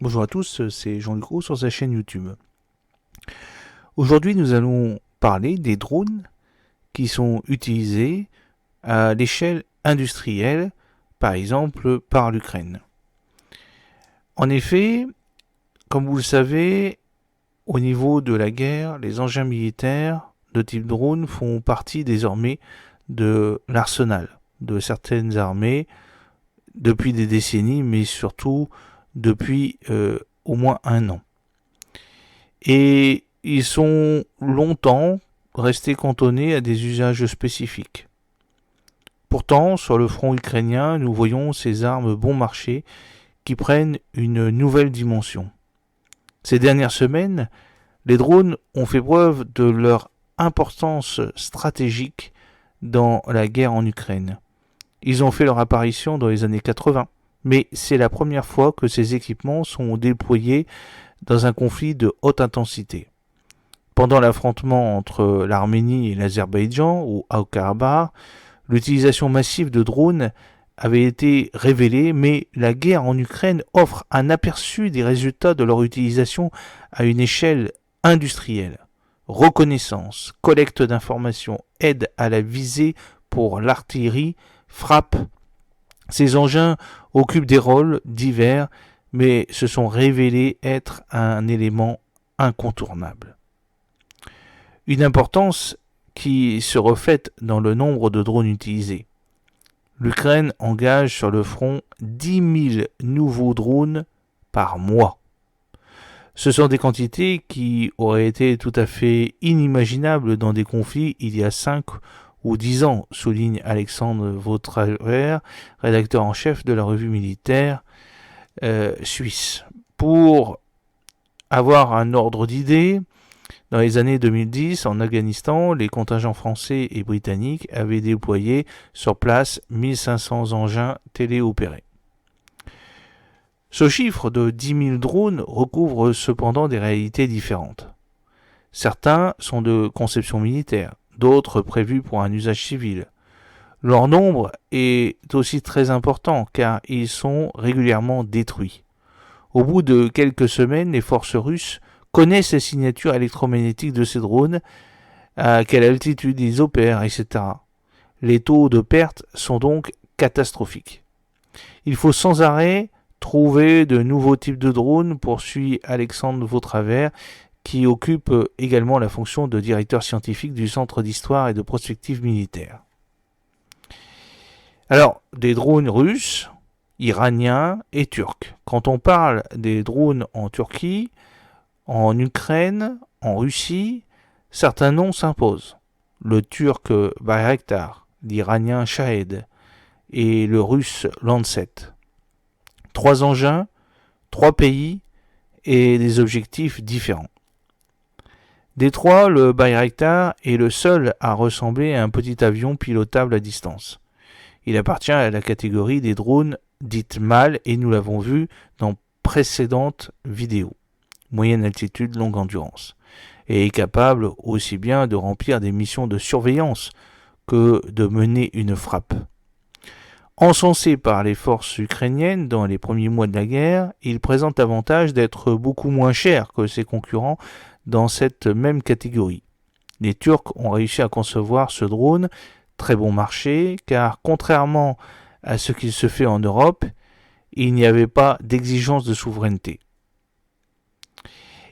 Bonjour à tous, c'est Jean-Luc Roux sur sa chaîne YouTube. Aujourd'hui, nous allons parler des drones qui sont utilisés à l'échelle industrielle, par exemple par l'Ukraine. En effet, comme vous le savez, au niveau de la guerre, les engins militaires de type drone font partie désormais de l'arsenal de certaines armées depuis des décennies, mais surtout depuis au moins un an. Et ils sont longtemps restés cantonnés à des usages spécifiques. Pourtant, sur le front ukrainien, nous voyons ces armes bon marché qui prennent une nouvelle dimension. Ces dernières semaines, les drones ont fait preuve de leur importance stratégique dans la guerre en Ukraine. Ils ont fait leur apparition dans les années 80, mais c'est la première fois que ces équipements sont déployés dans un conflit de haute intensité. Pendant l'affrontement entre l'Arménie et l'Azerbaïdjan, ou Haut-Karabakh, l'utilisation massive de drones avait été révélée, mais la guerre en Ukraine offre un aperçu des résultats de leur utilisation à une échelle industrielle. Reconnaissance, collecte d'informations, aide à la visée pour l'artillerie, frappe. Ces engins occupent des rôles divers, mais se sont révélés être un élément incontournable. Une importance qui se reflète dans le nombre de drones utilisés. L'Ukraine engage sur le front 10 000 nouveaux drones par mois. Ce sont des quantités qui auraient été tout à fait inimaginables dans des conflits il y a 5 ou 10 ans, souligne Alexandre Vautraver, rédacteur en chef de la revue militaire suisse. Pour avoir un ordre d'idée, dans les années 2010, en Afghanistan, les contingents français et britanniques avaient déployé sur place 1500 engins téléopérés. Ce chiffre de 10 000 drones recouvre cependant des réalités différentes. Certains sont de conception militaire, d'autres prévus pour un usage civil. Leur nombre est aussi très important car ils sont régulièrement détruits. Au bout de quelques semaines, les forces russes connaissent les signatures électromagnétiques de ces drones, à quelle altitude ils opèrent, etc. Les taux de perte sont donc catastrophiques. Il faut sans arrêt trouver de nouveaux types de drones, poursuit Alexandre Vautraver, qui occupe également la fonction de directeur scientifique du Centre d'histoire et de prospective militaire. Alors, des drones russes, iraniens et turcs. Quand on parle des drones en Turquie, en Ukraine, en Russie, certains noms s'imposent. Le turc Bayraktar, l'iranien Shahed et le russe Lancet. 3 engins, 3 pays et des objectifs différents. Des 3, le Bayraktar est le seul à ressembler à un petit avion pilotable à distance. Il appartient à la catégorie des drones dites MAL et nous l'avons vu dans précédentes vidéos. Moyenne altitude, longue endurance. Et est capable aussi bien de remplir des missions de surveillance que de mener une frappe. Encensé par les forces ukrainiennes dans les premiers mois de la guerre, il présente l'avantage d'être beaucoup moins cher que ses concurrents dans cette même catégorie. Les Turcs ont réussi à concevoir ce drone très bon marché, car contrairement à ce qu'il se fait en Europe, il n'y avait pas d'exigence de souveraineté.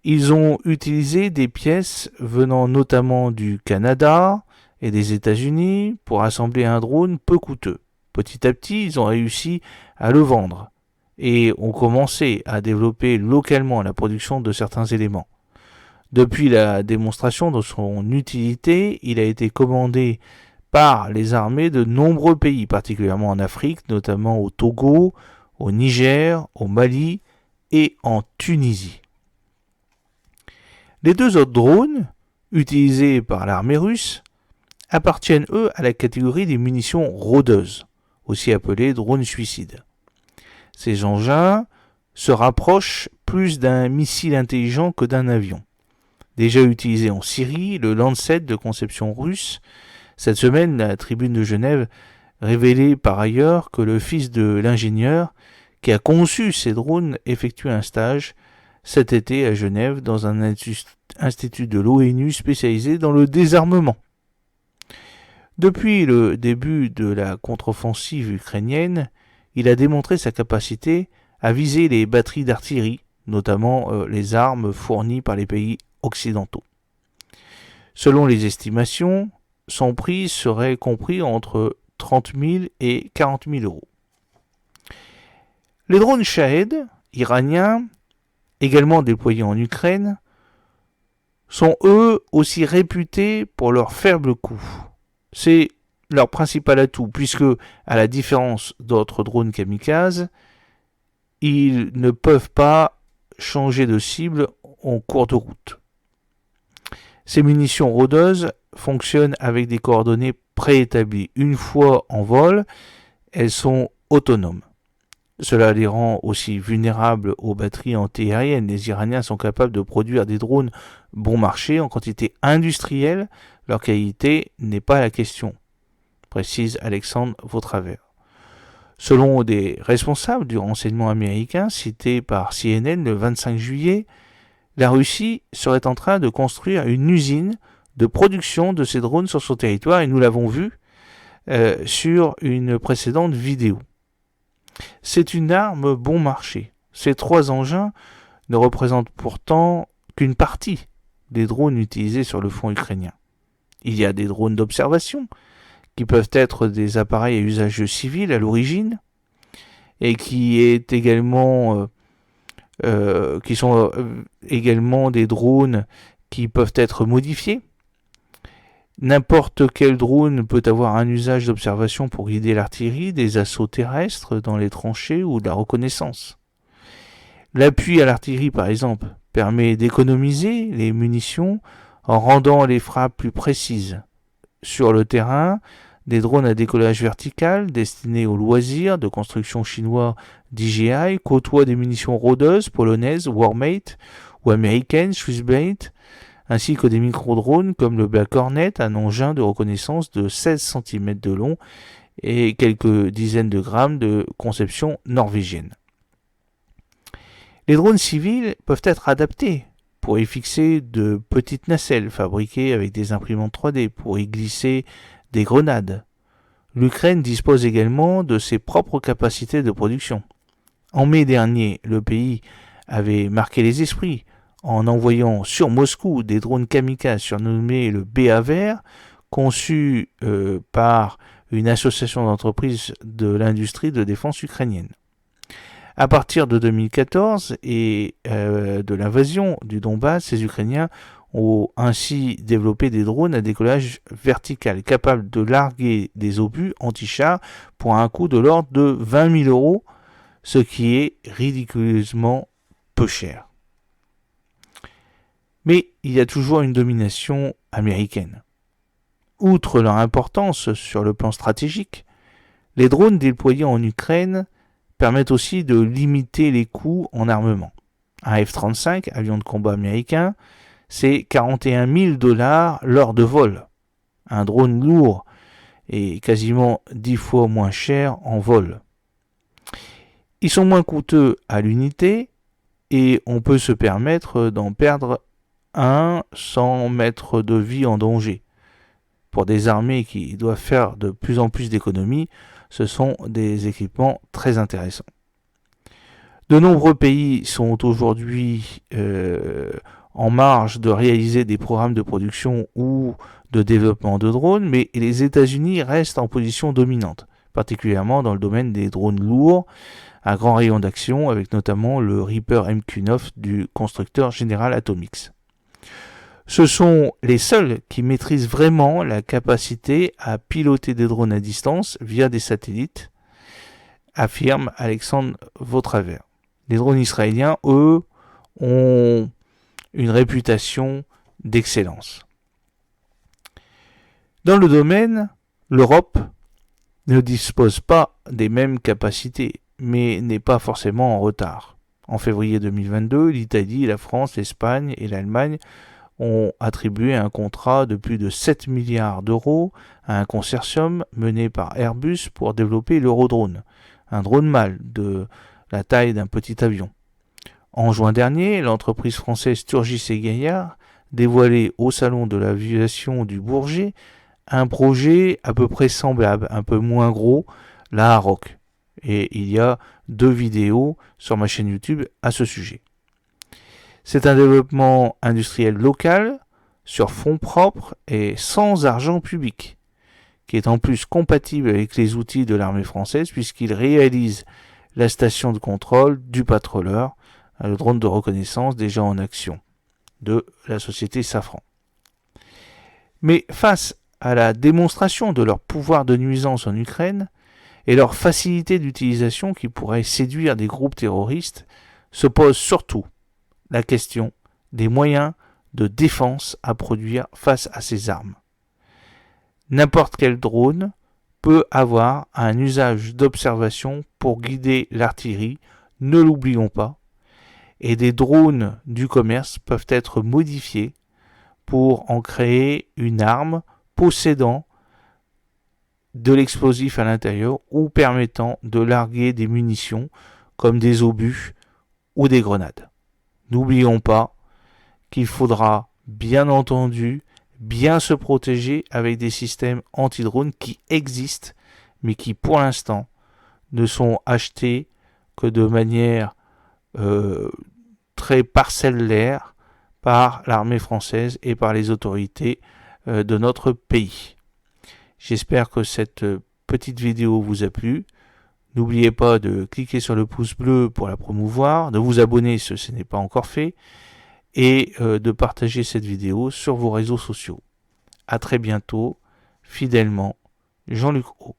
Ils ont utilisé des pièces venant notamment du Canada et des États-Unis pour assembler un drone peu coûteux. Petit à petit, ils ont réussi à le vendre et ont commencé à développer localement la production de certains éléments. Depuis la démonstration de son utilité, il a été commandé par les armées de nombreux pays, particulièrement en Afrique, notamment au Togo, au Niger, au Mali et en Tunisie. Les 2 autres drones, utilisés par l'armée russe, appartiennent eux à la catégorie des munitions rôdeuses, aussi appelées drones suicides. Ces engins se rapprochent plus d'un missile intelligent que d'un avion. Déjà utilisé en Syrie, le Lancet de conception russe. Cette semaine, la Tribune de Genève révélait par ailleurs que le fils de l'ingénieur qui a conçu ces drones, effectue un stage cet été à Genève dans un institut de l'ONU spécialisé dans le désarmement. Depuis le début de la contre-offensive ukrainienne, il a démontré sa capacité à viser les batteries d'artillerie, notamment les armes fournies par les pays occidentaux. Selon les estimations, son prix serait compris entre 30 000 et 40 000 euros. Les drones Shahed iraniens, également déployés en Ukraine, sont eux aussi réputés pour leur faible coût. C'est leur principal atout, puisque, à la différence d'autres drones kamikazes, ils ne peuvent pas changer de cible en cours de route. Ces munitions rôdeuses fonctionnent avec des coordonnées préétablies. Une fois en vol, elles sont autonomes. Cela les rend aussi vulnérables aux batteries antiaériennes. Les Iraniens sont capables de produire des drones bon marché en quantité industrielle. Leur qualité n'est pas la question, précise Alexandre Vautravers. Selon des responsables du renseignement américain cités par CNN le 25 juillet, la Russie serait en train de construire une usine de production de ces drones sur son territoire, et nous l'avons vu sur une précédente vidéo. C'est une arme bon marché. Ces trois engins ne représentent pourtant qu'une partie des drones utilisés sur le front ukrainien. Il y a des drones d'observation, qui peuvent être des appareils à usage civil à l'origine, et qui sont également des drones qui peuvent être modifiés. N'importe quel drone peut avoir un usage d'observation pour guider l'artillerie, des assauts terrestres dans les tranchées ou de la reconnaissance. L'appui à l'artillerie, par exemple, permet d'économiser les munitions en rendant les frappes plus précises. Sur le terrain, des drones à décollage vertical destinés aux loisirs de construction chinois DJI côtoient des munitions rôdeuses polonaises Warmate ou américaines Swissblade, ainsi que des micro-drones comme le Black Hornet, un engin de reconnaissance de 16 cm de long et quelques dizaines de grammes de conception norvégienne. Les drones civils peuvent être adaptés pour y fixer de petites nacelles fabriquées avec des imprimantes 3D, pour y glisser des grenades. L'Ukraine dispose également de ses propres capacités de production. En mai dernier, le pays avait marqué les esprits en envoyant sur Moscou des drones kamikazes surnommés le BA-Vert, conçus par une association d'entreprises de l'industrie de défense ukrainienne. À partir de 2014 et de l'invasion du Donbass, ces Ukrainiens ont ainsi développé des drones à décollage vertical capables de larguer des obus anti-chars pour un coût de l'ordre de 20 000 euros, ce qui est ridiculeusement peu cher. Mais il y a toujours une domination américaine. Outre leur importance sur le plan stratégique, les drones déployés en Ukraine permettent aussi de limiter les coûts en armement. Un F-35, avion de combat américain, c'est 41 000 $ l'heure de vol. Un drone lourd est quasiment 10 fois moins cher en vol. Ils sont moins coûteux à l'unité et on peut se permettre d'en perdre un sans mettre de vie en danger. Pour des armées qui doivent faire de plus en plus d'économies, ce sont des équipements très intéressants. De nombreux pays sont aujourd'hui en marge de réaliser des programmes de production ou de développement de drones, mais les États-Unis restent en position dominante, particulièrement dans le domaine des drones lourds, à grand rayon d'action, avec notamment le Reaper MQ-9 du constructeur General Atomics. Ce sont les seuls qui maîtrisent vraiment la capacité à piloter des drones à distance via des satellites, affirme Alexandre Vautravers. Les drones israéliens, eux, ont une réputation d'excellence. Dans le domaine, l'Europe ne dispose pas des mêmes capacités, mais n'est pas forcément en retard. En février 2022, l'Italie, la France, l'Espagne et l'Allemagne ont attribué un contrat de plus de 7 milliards d'euros à un consortium mené par Airbus pour développer l'Eurodrone, un drone mâle de la taille d'un petit avion. En juin dernier, l'entreprise française Turgis et Gaillard dévoilait au salon de l'aviation du Bourget un projet à peu près semblable, un peu moins gros, la Aroc. Et il y a 2 vidéos sur ma chaîne YouTube à ce sujet. C'est un développement industriel local, sur fonds propres et sans argent public, qui est en plus compatible avec les outils de l'armée française puisqu'il réalise la station de contrôle du patroleur, le drone de reconnaissance déjà en action de la société Safran. Mais face à la démonstration de leur pouvoir de nuisance en Ukraine et leur facilité d'utilisation qui pourrait séduire des groupes terroristes, se pose surtout la question des moyens de défense à produire face à ces armes. N'importe quel drone peut avoir un usage d'observation pour guider l'artillerie, ne l'oublions pas, et des drones du commerce peuvent être modifiés pour en créer une arme possédant de l'explosif à l'intérieur ou permettant de larguer des munitions comme des obus ou des grenades. N'oublions pas qu'il faudra bien entendu bien se protéger avec des systèmes anti-drones qui existent mais qui pour l'instant ne sont achetés que de manière très parcellaire par l'armée française et par les autorités de notre pays. J'espère que cette petite vidéo vous a plu. N'oubliez pas de cliquer sur le pouce bleu pour la promouvoir, de vous abonner si ce n'est pas encore fait, et de partager cette vidéo sur vos réseaux sociaux. A très bientôt, fidèlement, Jean-Luc Haut.